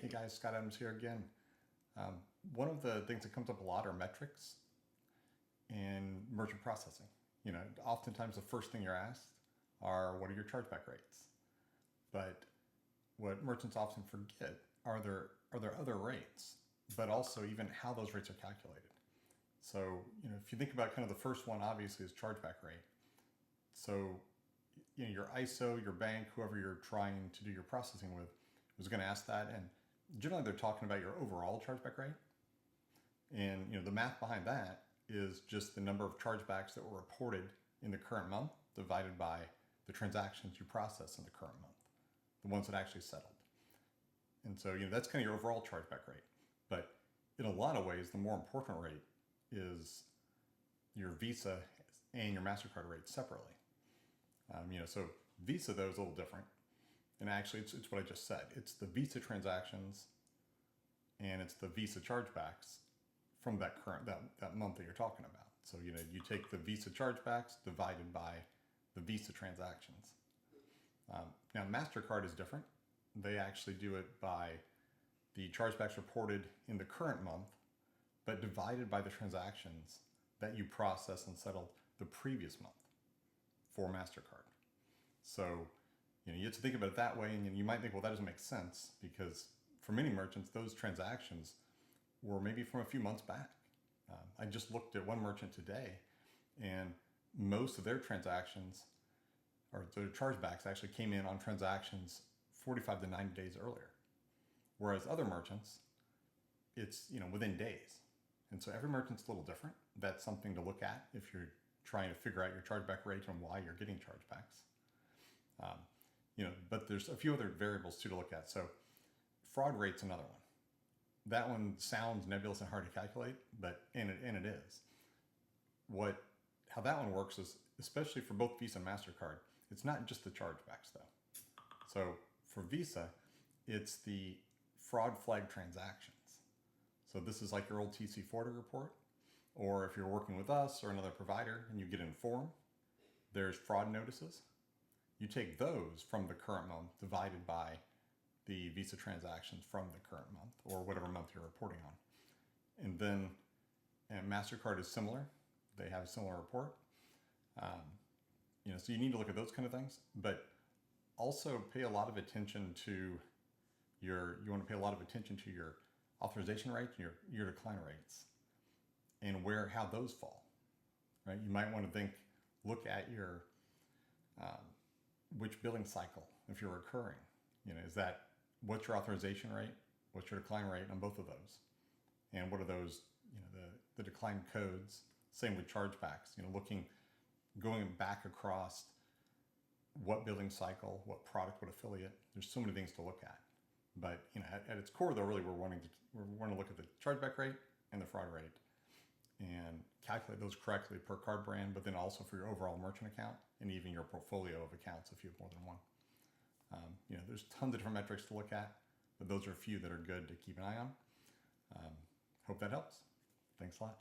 Hey guys, Scott Adams here again. One of the things that comes up a lot are metrics in merchant processing. Oftentimes the first thing you're asked are, what are your chargeback rates? But what merchants often forget are there other rates, but also even how those rates are calculated. So, if you think about kind of the first one, obviously is chargeback rate. So, your ISO, your bank, whoever you're trying to do your processing with, is going to ask that, and generally they're talking about your overall chargeback rate. And the math behind that is just the number of chargebacks that were reported in the current month divided by the transactions you process in the current month, the ones that actually settled. And so that's kind of your overall chargeback rate. But in a lot of ways, the more important rate is your Visa and your MasterCard rate separately. So Visa, though, is a little different. And actually, it's what I just said. It's the Visa transactions and it's the Visa chargebacks from that month that you're talking about. So, you take the Visa chargebacks divided by the Visa transactions. Now, MasterCard is different. They actually do it by the chargebacks reported in the current month, but divided by the transactions that you processed and settled the previous month for MasterCard. So, you have to think about it that way, and you might think, well, that doesn't make sense, because for many merchants, those transactions were maybe from a few months back. I just looked at one merchant today, and most of their transactions, or their chargebacks, actually came in on transactions 45 to 90 days earlier. Whereas other merchants, it's within days. And so every merchant's a little different. That's something to look at if you're trying to figure out your chargeback rate and why you're getting chargebacks. But there's a few other variables too to look at. So fraud rate's another one. That one sounds nebulous and hard to calculate, and it is. How that one works is, especially for both Visa and MasterCard, it's not just the chargebacks though. So for Visa, it's the fraud flag transactions. So this is like your old TC40 report, or if you're working with us or another provider and you get informed, there's fraud notices. You take those from the current month divided by the Visa transactions from the current month, or whatever month you're reporting on. And then MasterCard is similar. They have a similar report. So you need to look at those kind of things, but also pay a lot of attention to your authorization rate, your decline rates, and how those fall, right? You might want to look at your which billing cycle, if you're recurring, what's your authorization rate, what's your decline rate on both of those, and what are those, the decline codes. Same with chargebacks, going back across what billing cycle, what product, what affiliate. There's so many things to look at, but at its core, though, really we want to look at the chargeback rate and the fraud rate, and calculate those correctly per card brand, but then also for your overall merchant account and even your portfolio of accounts if you have more than one. There's tons of different metrics to look at, but those are a few that are good to keep an eye on. Hope that helps. Thanks a lot.